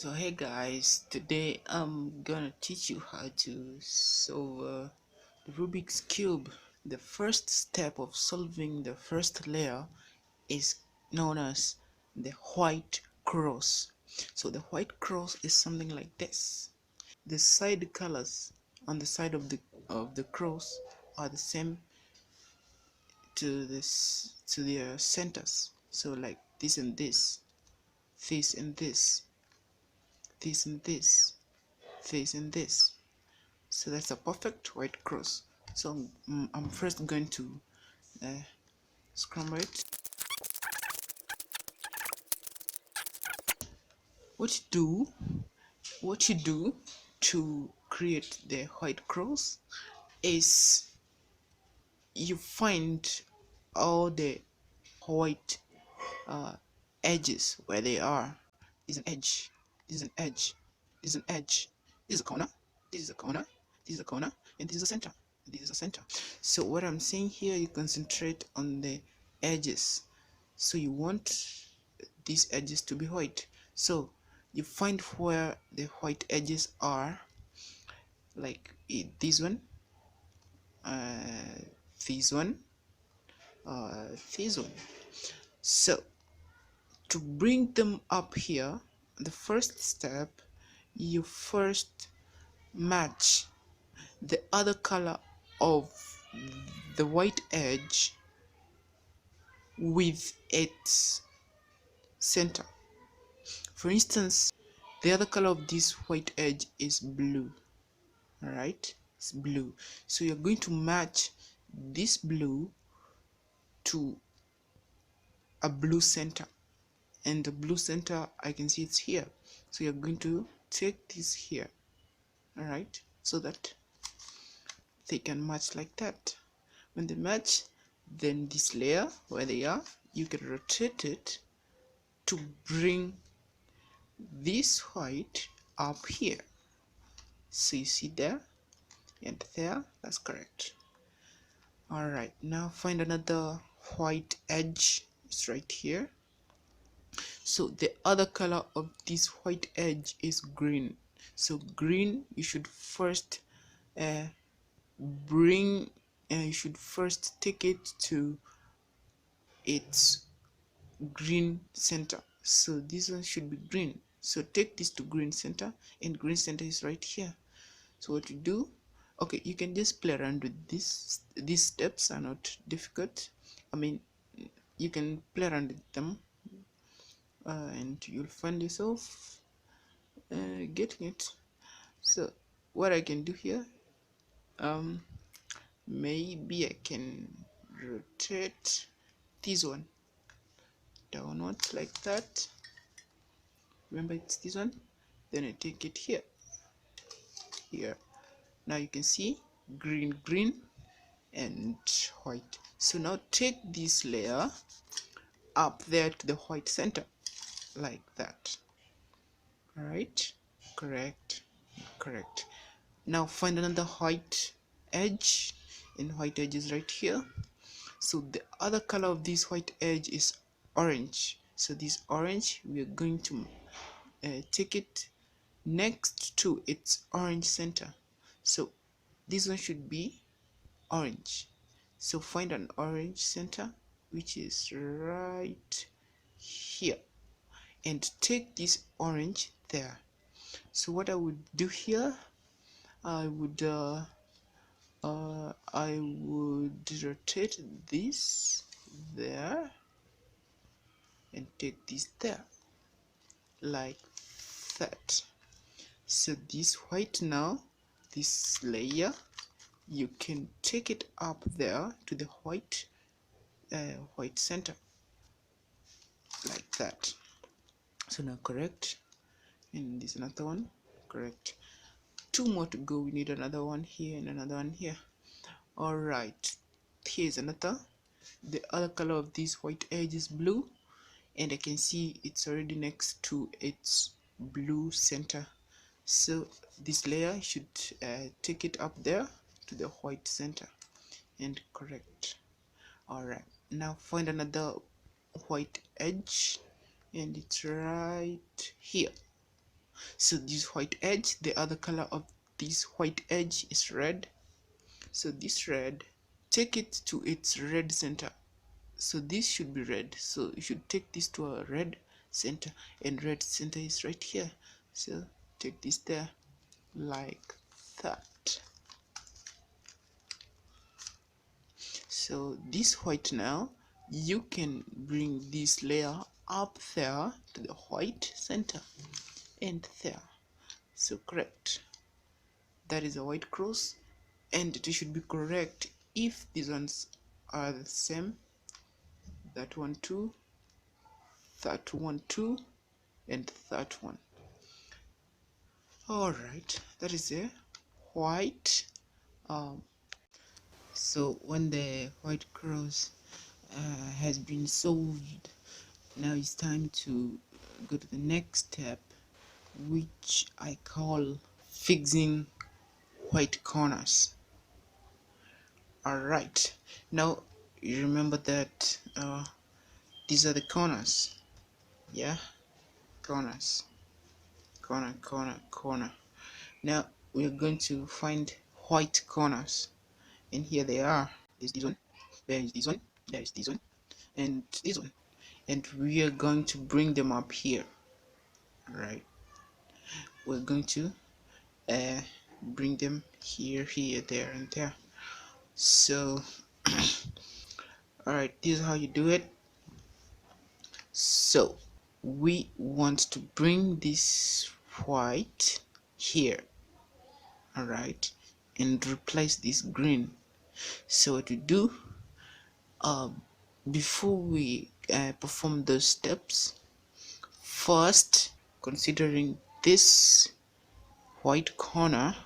So hey guys, today I'm gonna teach you how to solve the Rubik's Cube. The first step of solving the first layer is known as the white cross. So the white cross is something like this. The side colors on the side of the cross are the same to their centers. So like this and this, this and this, this and this, this and this. So that's a perfect white cross. So I'm first going to uh, scramble it. What you do, what you do to create the white cross is you find all the white uh, edges where they are. This is an edge. This is an edge. This is an edge. This is a corner. This is a corner. This is a corner, and this is a center. This is a center. So what I'm saying here, you concentrate on the edges. So you want these edges to be white. So you find where the white edges are, like this one, uh, this one, this one. So to bring them up here, the first step, you first match the other color of the white edge with its center. For instance, the other color of this white edge is blue. Alright, it's blue. So you're going to match this blue to a blue center, and the blue center, I can see it's here. So you're going to take this here, alright, so that they can match like that. When they match, then this layer where they are, you can rotate it to bring this white up here. So you see there and there, that's correct. Alright, now find another white edge. It's right here. So the other color of this white edge is green. So green, you should first uh, bring you should first take it to its green center. So this one should be green. So take this to green center, and green center is right here. So what you do, okay, you can just play around with this. These steps are not difficult. I mean, you can play around with them, and you'll find yourself getting it. So what I can do here, maybe I can rotate this one downwards like that. Remember, it's this one. Then I take it here. Now you can see green, green, and white. So now take this layer up there to the white center like that. All right, correct. Now find another white edge, and white edge is right here. So the other color of this white edge is orange. So this orange, we are going to take it next to its orange center. So this one should be orange. So find an orange center, which is right here, and take this orange there. So what I would do here, I would rotate this there and take this there like that. So this white, now this layer, you can take it up there to the white center like that. So now correct, and this another one, correct. Two more to go. We need another one here and another one here. All right, here's another. The other color of this white edge is blue, and I can see it's already next to its blue center. So this layer should take it up there to the white center, and correct. All right, now find another white edge, and it's right here. So this white edge, the other color of this white edge is red. So this red, take it to its red center. So this should be red, so you should take this to a red center, and red center is right here. So take this there like that. So this white, now you can bring this layer up there to the white center and there. So correct, that is a white cross, and it should be correct if these ones are the same. That one too, that one too, and that one. All right, that is a white. So when the white cross has been solved, now it's time to go to the next step, which I call fixing white corners. All right, now you remember that these are the corners. Yeah, corners, corner, corner, corner. Now we're going to find white corners, and here they are. There's this one, there is this one, there is this one, and this one, and we are going to bring them up here. All right, we're going to bring them here, here, there, and there. So all right, this is how you do it. So we want to bring this white here, all right, and replace this green. So what we do, before we perform those steps, first considering this white corner,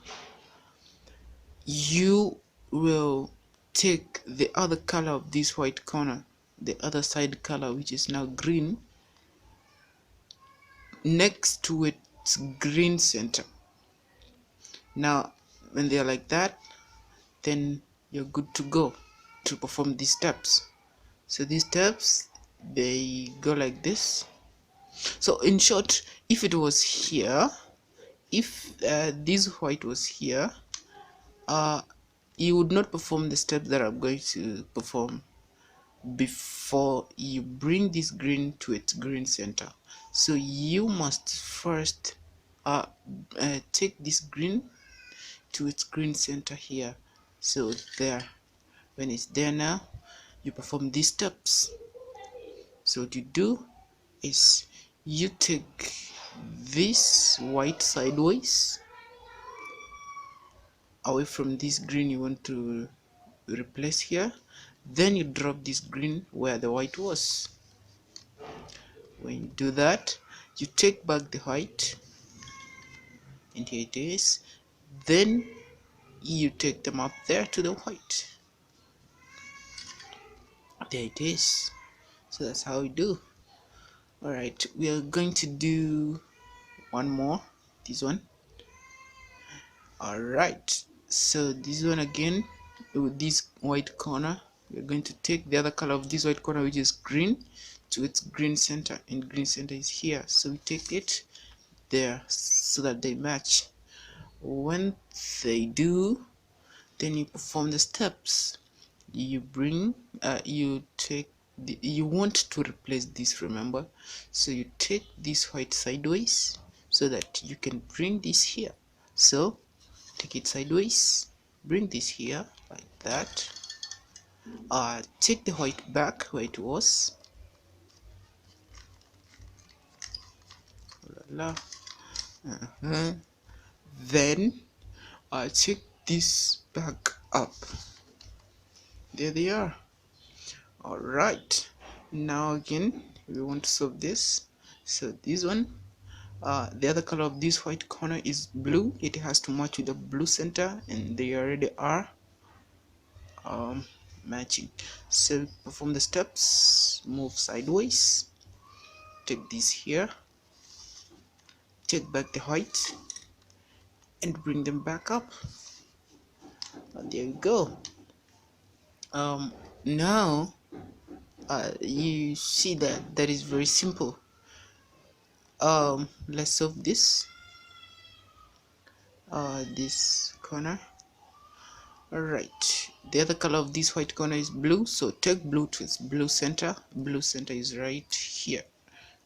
you will take the other color of this white corner, the other side color, which is now green, next to its green center. Now when they are like that, then you're good to go to perform these steps. So these steps, they go like this. So in short, if it was here, if this white was here, you would not perform the steps that I'm going to perform before you bring this green to its green center. So you must first take this green to its green center here. So there, when it's there, now you perform these steps. So what you do is you take this white sideways away from this green you want to replace here, then you drop this green where the white was. When you do that, you take back the white, and here it is. Then you take them up there to the white. There it is. So that's how we do. All right, we are going to do one more, this one. All right, so this one again, with this white corner, we're going to take the other color of this white corner, which is green, to its green center, and green center is here. So we take it there so that they match. When they do, then you perform the steps. You bring you take you want to replace this, remember, so you take this white sideways so that you can bring this here. So take it sideways, bring this here like that, take the white back where it was, then take this back up. There they are. All right, now again we want to solve this. So this one, the other color of this white corner is blue. It has to match with the blue center, and they already are matching. So perform the steps. Move sideways, take this here, take back the white, and bring them back up. There we go. Now you see that is very simple. Let's solve this. this corner. Alright, the other color of this white corner is blue, so take blue to its blue center. Blue center is right here,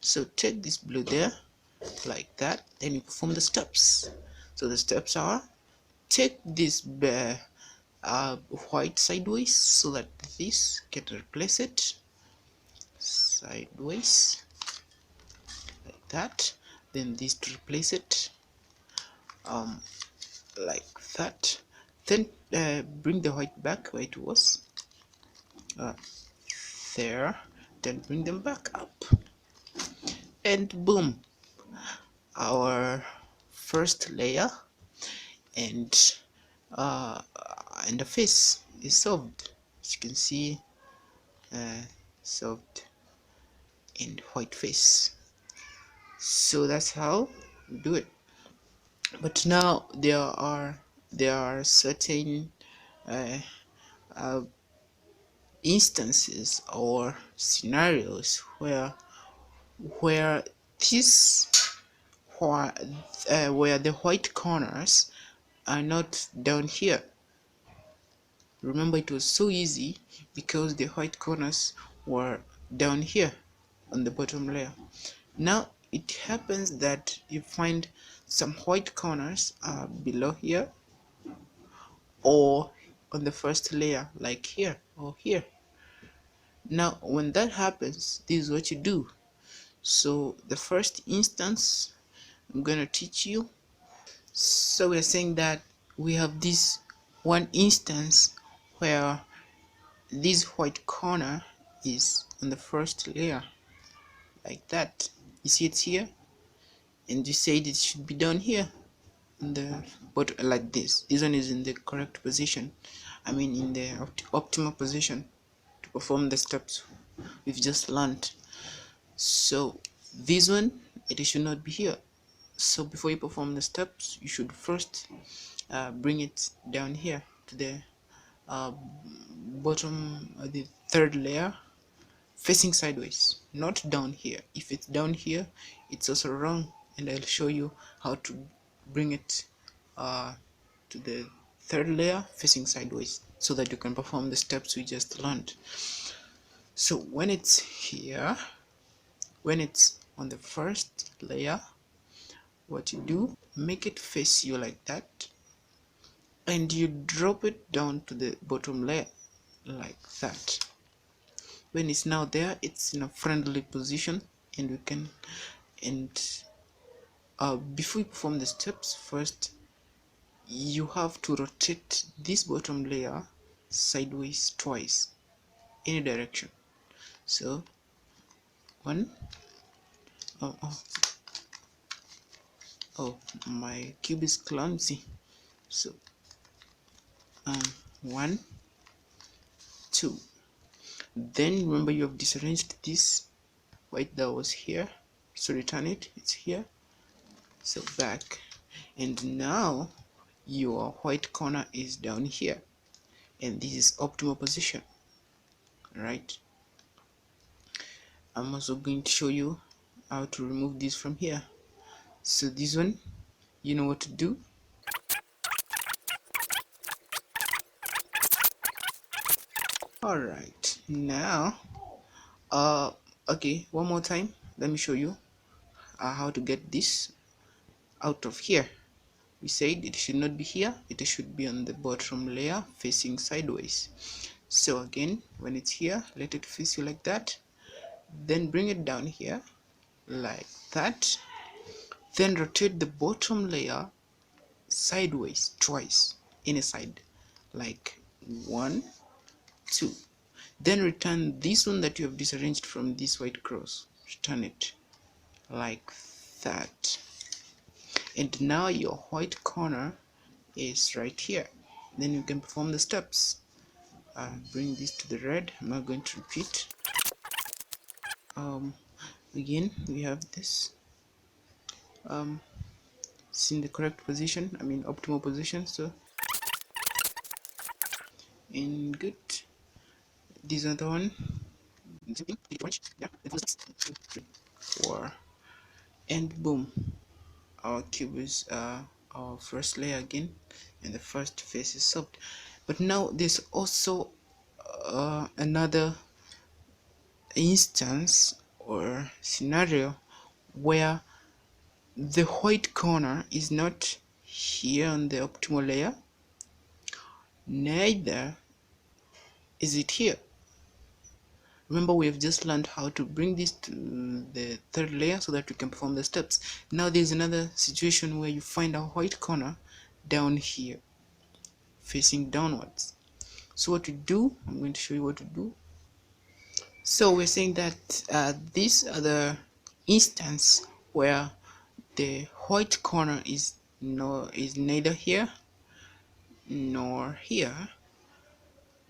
so take this blue there like that, then you perform the steps. So the steps are: take this white sideways so that this can replace it sideways like that, then this to replace it like that, then bring the white back where it was there, then bring them back up, and boom, our first layer and the face is solved. As you can see, solved in white face. So that's how we do it. But now there are certain uh, uh, instances or scenarios where this where the white corners are not down here. Remember, it was so easy because the white corners were down here on the bottom layer. Now it happens that you find some white corners are below here or on the first layer, like here or here. Now when that happens, this is what you do. So the first instance I'm going to teach you. So we're saying that we have this one instance where this white corner is on the first layer like that. You see it here, and you said it should be down here in the bottom like this. This one is in the correct position, I mean in the optimal position to perform the steps we've just learned. So this one, it should not be here. So before you perform the steps, you should first bring it down here to the bottom, the third layer, facing sideways, not down here. If it's down here, it's also wrong, and I'll show you how to bring it to the third layer facing sideways so that you can perform the steps we just learned. So when it's here, when it's on the first layer, what you do, make it face you like that, and you drop it down to the bottom layer like that. When it's now there, it's in a friendly position, and we can before you perform the steps, first you have to rotate this bottom layer sideways twice, any direction. So one, oh, my cube is clumsy. So 1, 2. Then remember, you have disarranged this white that was here, so return it, it's here, so back, and now your white corner is down here, and this is optimal position, right? I'm also going to show you how to remove this from here. So this one, you know what to do. Alright, now okay, one more time, let me show you how to get this out of here. We said it should not be here, it should be on the bottom layer facing sideways. So again, when it's here, let it face you like that, then bring it down here like that, then rotate the bottom layer sideways twice, any side, like 1, 2. Then return this one that you have disarranged from this white cross, return it like that, and now your white corner is right here. Then you can perform the steps. Bring this to the red. I'm not going to repeat. Again, we have this. It's in the correct position, I mean optimal position. So in good, this other one, yeah, 4, and boom, our cube is our first layer again, and the first face is solved. But now there's also another instance or scenario where the white corner is not here on the optimal layer, neither is it here. Remember, we have just learned how to bring this to the third layer so that we can perform the steps. Now there's another situation where you find a white corner down here facing downwards. So what to do, I'm going to show you what to do. So we're saying that these are the instance where the white corner is neither here nor here,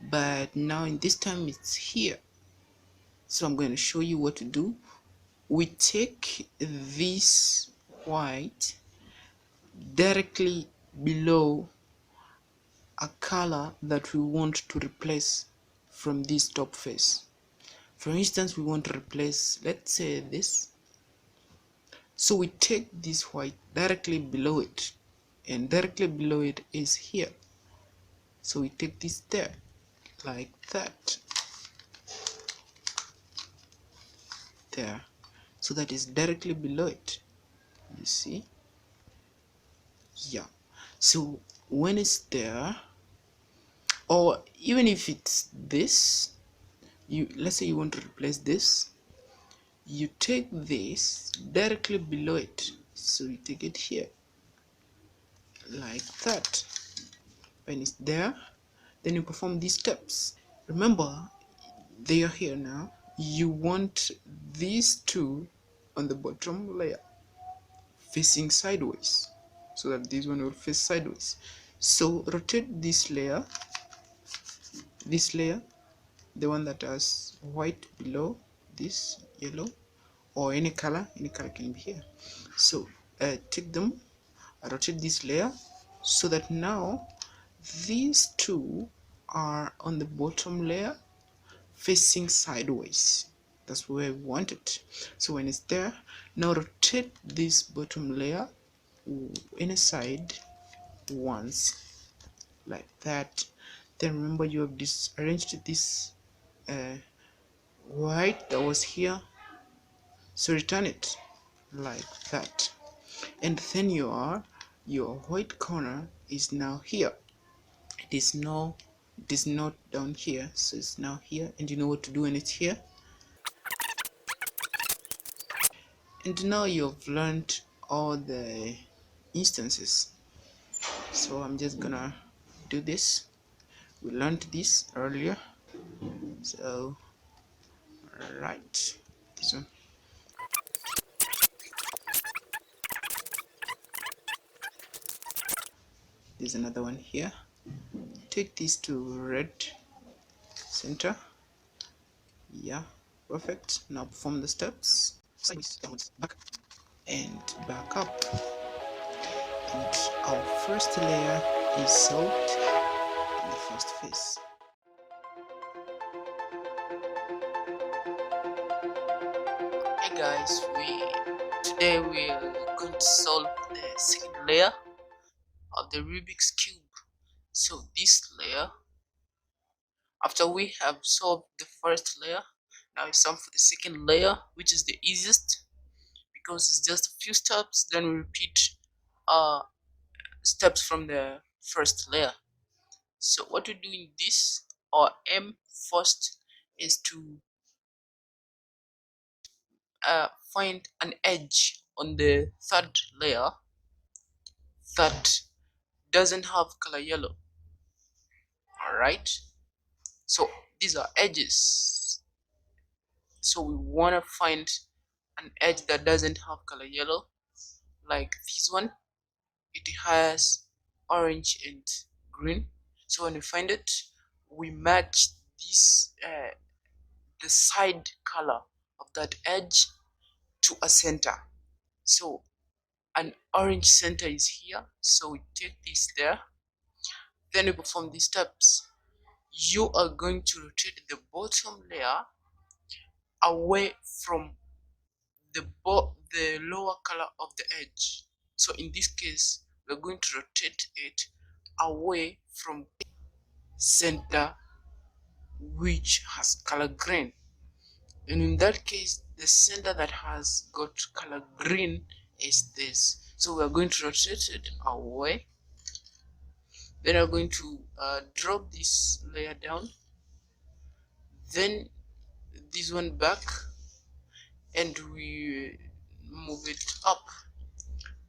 but now in this time it's here. So I'm going to show you what to do. We take this white directly below a color that we want to replace from this top face. For instance, we want to replace, let's say, this. So we take this white directly below it, and directly below it is here. So we take this there, like that. There. So that is directly below it. You see? Yeah. So when it's there, or even if it's this, let's say you want to replace this, you take this directly below it. So you take it here, like that. When it's there, then you perform these steps. Remember, they are here now. You want these two on the bottom layer facing sideways, so that this one will face sideways. So rotate this layer, the one that has white below this yellow, or any color can be here. So take them, rotate this layer so that now these two are on the bottom layer facing sideways. That's where we want it. So when it's there, now rotate this bottom layer any side once, like that. Then remember, you have disarranged this white that was here, so return it like that, and then your white corner is now here. It is not down here, so it's now here, and you know what to do when it's here. And now you've learned all the instances, so I'm just gonna do this. We learned this earlier, so right, this one. There's another one here. Take this to red center. Yeah, perfect. Now perform the steps. Sideways, downwards, back, and back up. And our first layer is solved in the first phase. Hey guys, today we're going to solve the second layer of the Rubik's Cube. So this layer, after we have solved the first layer, now it's time for the second layer, which is the easiest because it's just a few steps. Then we repeat steps from the first layer. So what we do in this, or aim first, is to find an edge on the third layer that doesn't have color yellow. Alright, so these are edges, so we want to find an edge that doesn't have color yellow, like this one. It has orange and green. So when we find it, we match this the side color of that edge to a center. So an orange center is here, so we take this there. Then we perform these steps. You are going to rotate the bottom layer away from the lower color of the edge. So in this case, we're going to rotate it away from center which has color green. And in that case, the center that has got color green is this. So we're going to rotate it away. Then we're going to drop this layer down, then this one back, and we move it up.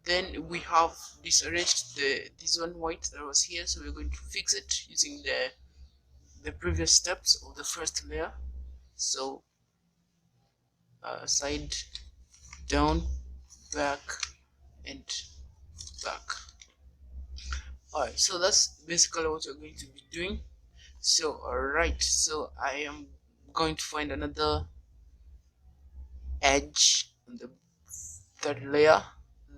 Then we have disarranged this one white that was here, so we're going to fix it using the previous steps of the first layer. So side, down, back, and back. Alright, so that's basically what you're going to be doing. So alright, so I am going to find another edge on the third layer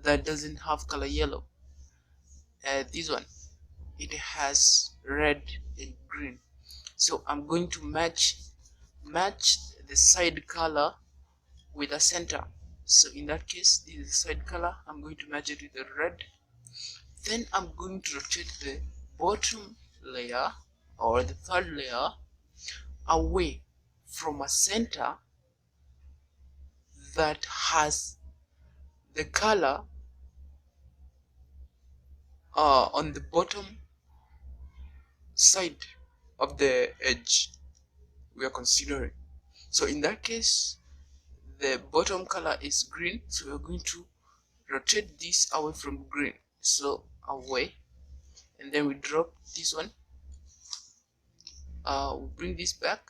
that doesn't have color yellow. This one, it has red and green, so I'm going to match the side color with a center. So in that case, this is the side color. I'm going to match it with the red. Then I'm going to rotate the bottom layer or the third layer away from a center that has the color on the bottom side of the edge we are considering. So in that case, the bottom color is green, so we're going to rotate this away from green, so away, and then we drop this one, we bring this back,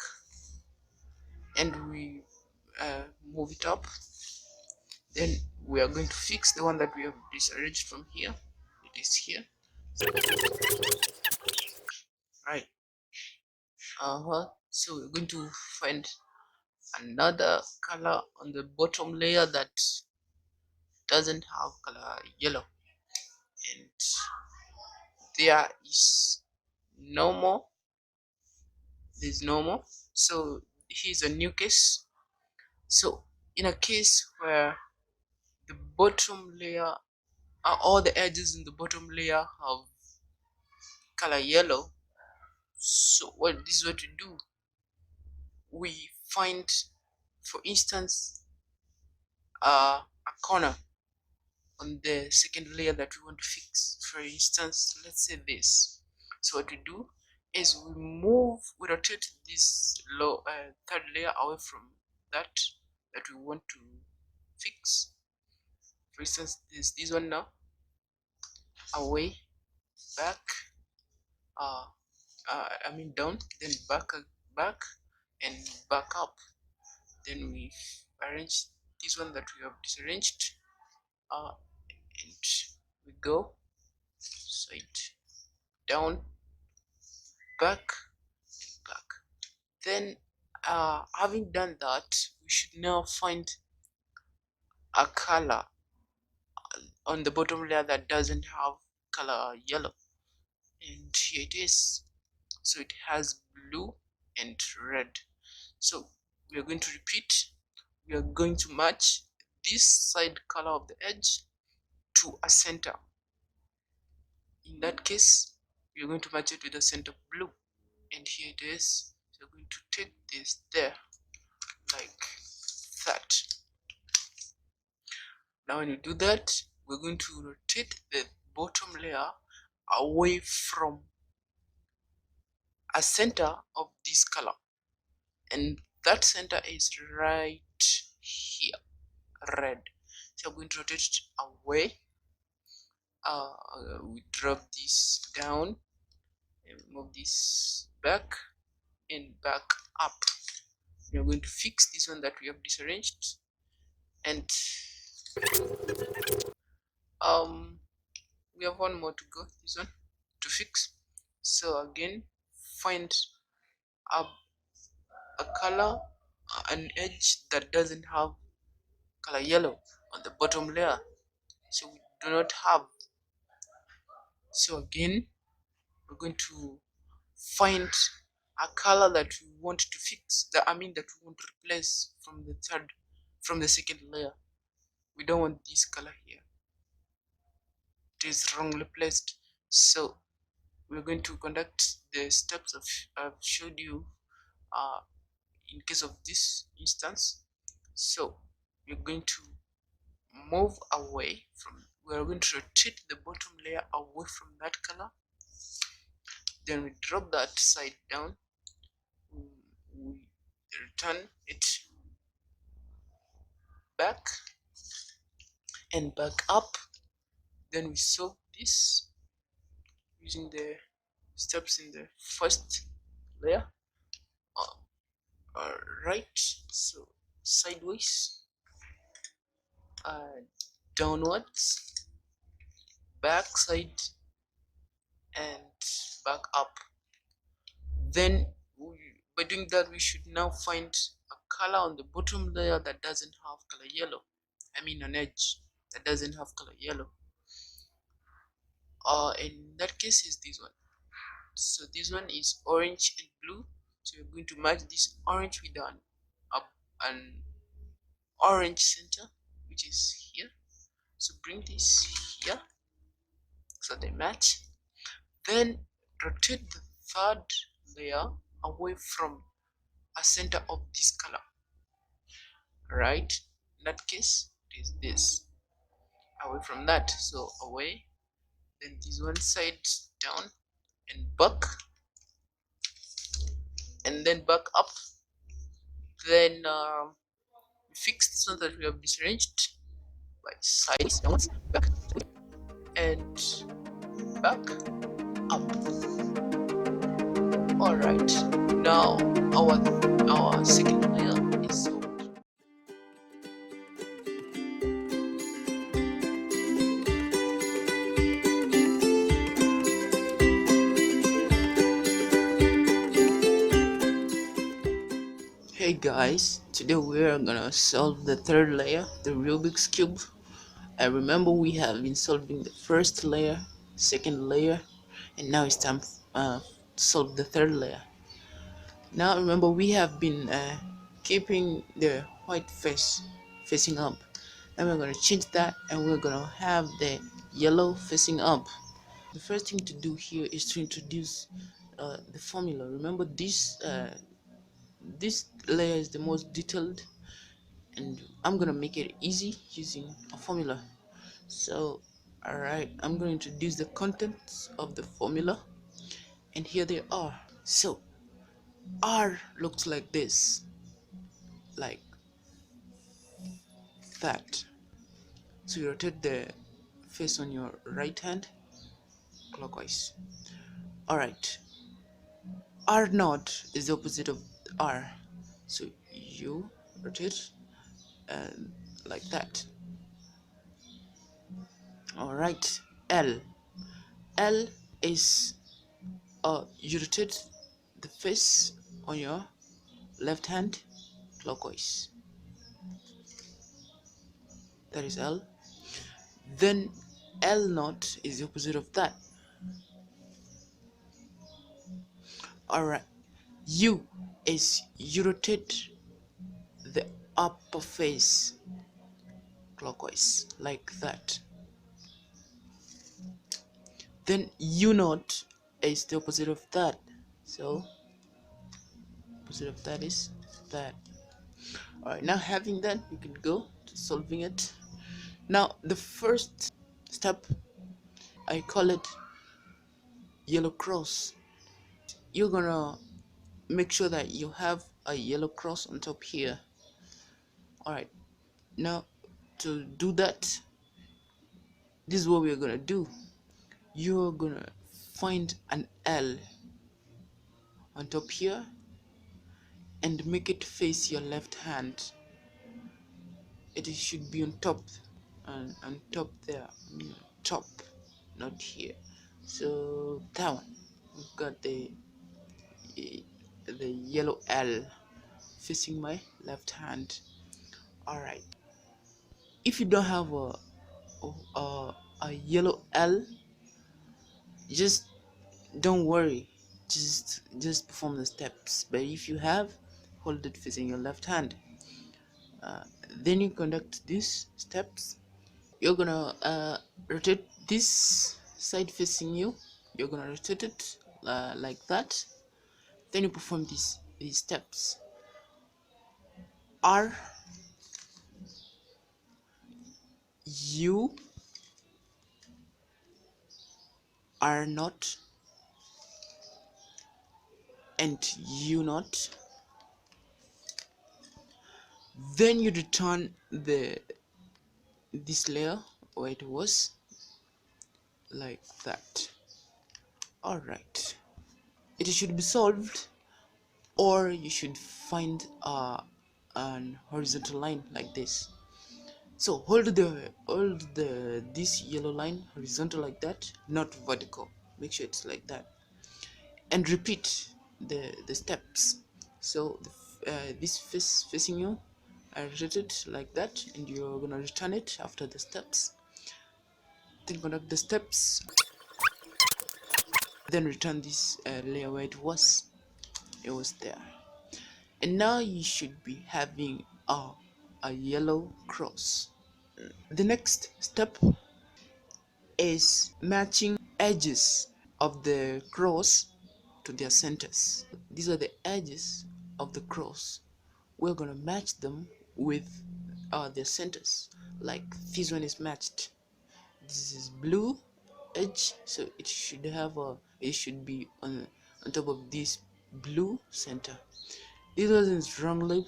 and we move it up. Then we are going to fix the one that we have disarranged from here. It is here, right? So we're going to find another color on the bottom layer that doesn't have color yellow, and there is no more. There's no more. So here's a new case. So in a case where the bottom layer, all the edges in the bottom layer have color yellow, so this is what we do. We find, for instance, a corner on the second layer that we want to fix. For instance, let's say this. So what we do is we rotate this third layer away from that we want to fix. For instance, this one now, away, back, I mean down, then back, and back up. Then we arrange this one that we have disarranged, and we go side, down, back, and back. Then having done that, we should now find a color on the bottom layer that doesn't have color yellow, and here it is. So it has blue and red. So we are going to repeat. We are going to match this side color of the edge to a center. In that case, we are going to match it with a center blue, and here it is. So we're going to take this there like that. Now when you do that, we're going to rotate the bottom layer away from a center of this color, and that center is right here, red. So I'm going to rotate it away. We drop this down and move this back and back up. We're going to fix this one that we have disarranged, and we have one more to go, this one to fix. So again, find a color, an edge that doesn't have color yellow on the bottom layer, so we do not have. So again, we're going to find a color that we want to fix, that we want to replace from the second layer. We don't want this color here. it is wrongly placed. So we're going to conduct the steps I've showed you in case of this instance. So we're going to move away from, we're going to rotate the bottom layer away from that color, then we drop that side down, we return it back and back up, then we solve this using the steps in the first layer. Right, so sideways, downwards, back side, and back up. Then by doing that, we should now find a color on the bottom layer that doesn't have color yellow. I mean an edge that doesn't have color yellow. In that case is this one. So this one is orange and blue. So we're going to match this orange with an orange center, which is here. So bring this here so they match. Then rotate the third layer away from a center of this color. Right? In that case, it is this. Away from that. So away. Then this one side down and back. And then back up. Then fix this one that we have disarranged by sides downwards, back and back up. All right, now our second layer is solved. Hey guys, today we're gonna solve the third layer, the Rubik's Cube. I remember we have been solving the first layer, second layer, and now it's time to solve the third layer. Now remember we have been keeping the white face facing up. Now we're going to change that and we're going to have the yellow facing up. The first thing to do here is to introduce the formula. Remember this layer is the most detailed, and I'm going to make it easy using a formula. So alright, I'm going to introduce the contents of the formula, and here they are. So R looks like this, like that. So you rotate the face on your right hand clockwise. Alright, R naught is the opposite of R, so you rotate like that. Alright, L is you rotate the face on your left hand clockwise. That is L. Then L naught is the opposite of that. Alright, U is you rotate the upper face clockwise like that. Then U naught is the opposite of that, so opposite of that is that. Alright, now having that, we can go to solving it. Now the first step, I call it yellow cross. You're gonna make sure that you have a yellow cross on top here. Alright, now to do that, this is what we're gonna do. You're gonna find an L on top here and make it face your left hand. It should be on top, and on top there, top, not here. So that one, we've got the yellow L facing my left hand. Alright, if you don't have a yellow L, just don't worry, just perform the steps. But if you have, hold it facing your left hand. Then you conduct these steps. you're gonna rotate this side facing you. You're gonna rotate it like that. Then you perform these steps. R, U, R not, and U not. Then you return this layer where it was, like that. All right, it should be solved, or you should find an horizontal line like this. So hold this yellow line horizontal like that, not vertical. Make sure it's like that, and repeat the steps. So this facing you, I rotate it like that, and you're gonna return it after the steps. Then conduct the steps, then return this layer where it was there. And now you should be having a yellow cross. The next step is matching edges of the cross to their centers. These are the edges of the cross. We're gonna match them with their centers. Like this one is matched. This is blue edge, so it should be on top of this blue center. This one is wrongly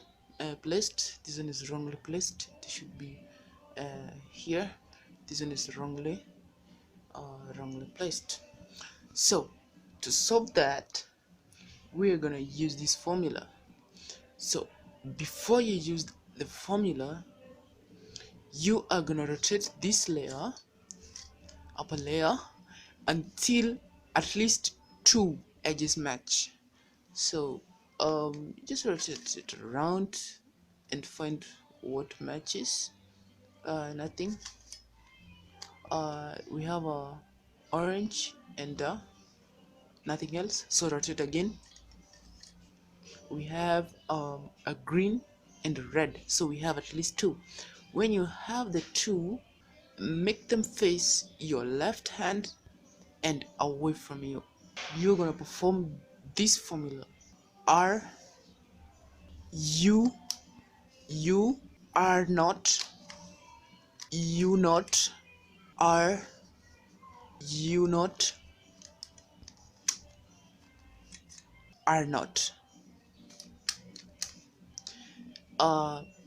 placed. This one is wrongly placed. It should be here. This one is wrongly placed. So to solve that, we're gonna use this formula. So before you use the formula, you are gonna rotate this layer, upper layer, until at least two edges match. So just rotate it around and find what matches. Nothing. We have a orange and nothing else, so rotate again. We have a green and a red, so we have at least two. When you have the two, make them face your left hand and away from you. You're gonna perform this formula: R, U, U, R not, U not, R, U not, R not.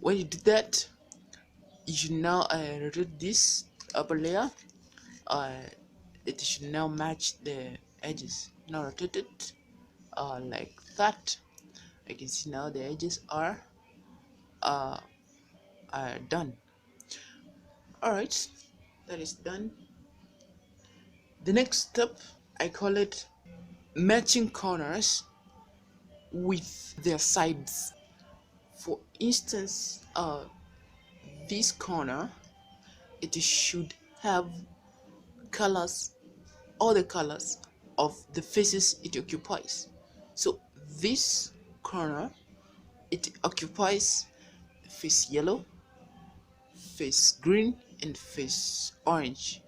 When you do that, you should now rotate this upper layer. It should now match the edges. Now rotate it like that. I can see now the edges are done. All right, that is done. The next step, I call it matching corners with their sides. For instance, this corner, it should have colors, all the colors of the faces it occupies. So this corner, it occupies face yellow, face green, and face orange.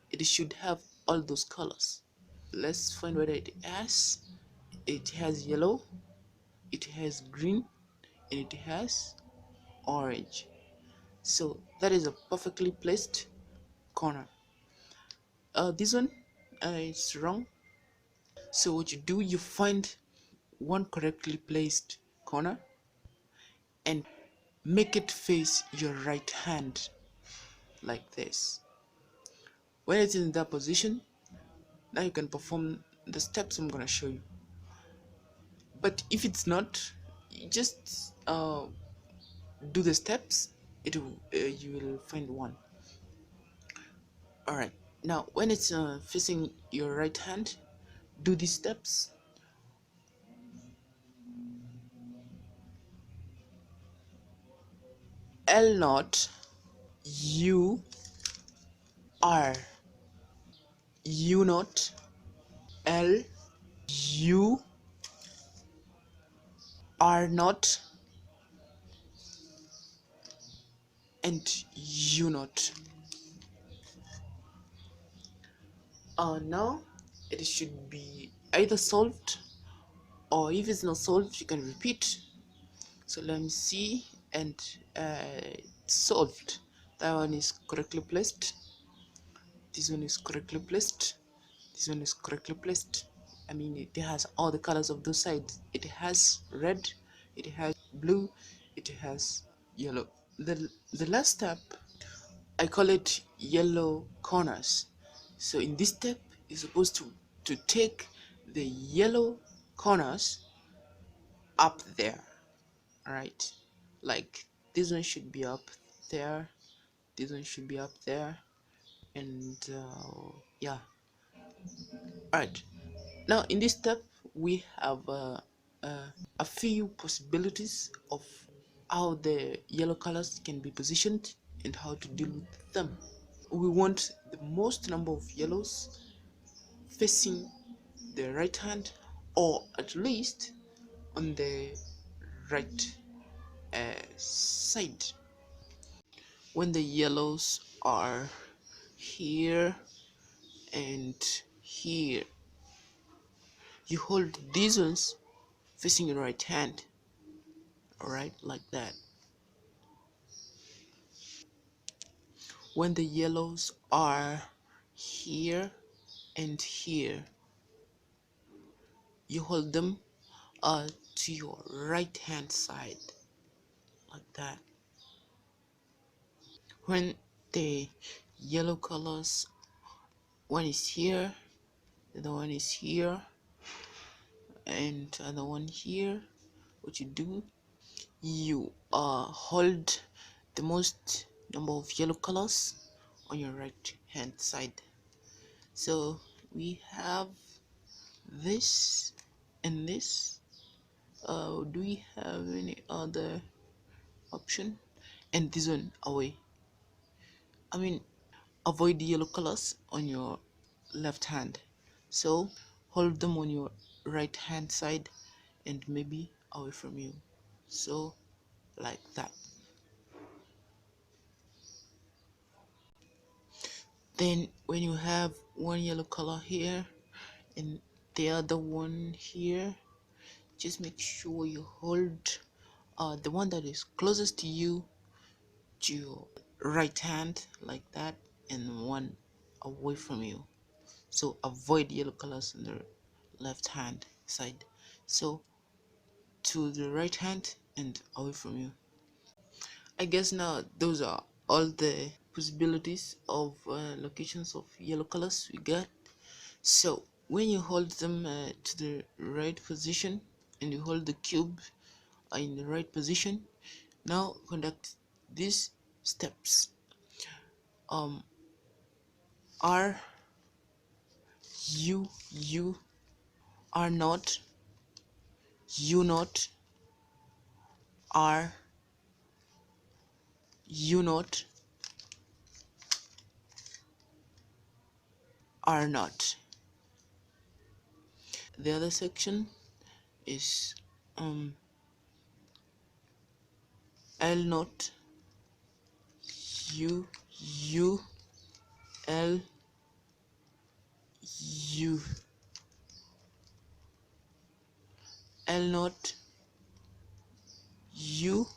It should have all those colors. Let's find whether it has yellow, it has green, and it has orange. So that is a perfectly placed corner. This one is wrong. So what you do, you find one correctly placed corner and make it face your right hand like this. When it's in that position, now you can perform the steps I'm gonna show you. But if it's not, you just do the steps. You will find one. All right, now when it's facing your right hand, do these steps. L not, U, R, U not, L, U, R not, and U not. Now it should be either solved, or if it's not solved you can repeat. So let me see. And solved. That one is correctly placed, this one is correctly placed, this one is correctly placed. I mean, it has all the colors of those sides. It has red, it has blue, it has yellow. The last step, I call it yellow corners. So in this step you're supposed to take the yellow corners up there. All right, like this one should be up there, this one should be up there, and yeah. All right, now in this step we have a few possibilities of how the yellow colors can be positioned and how to deal with them. We want the most number of yellows facing the right hand, or at least on the right side. When the yellows are here and here, you hold these ones facing your right hand, alright, like that. When the yellows are here and here, you hold them to your right hand side, like that. When the yellow colors, one is here, the other one is here, and the other one here, what you do, you hold the most number of yellow colors on your right hand side. So we have this and this. Do we have any other option? And this one away. I mean, avoid the yellow colors on your left hand. So hold them on your right hand side and maybe away from you. So like that. Then when you have one yellow color here and the other one here, just make sure you hold the one that is closest to you to your right hand, like that, and one away from you. So avoid yellow colors on the left hand side, so to the right hand and away from you. I guess now those are all the possibilities of locations of yellow colors we got. So when you hold them to the right position and you hold the cube in the right position, now conduct these steps. R U R naught, U naught, R U naught, R naught. The other section is L naught, U U L U, L naught, U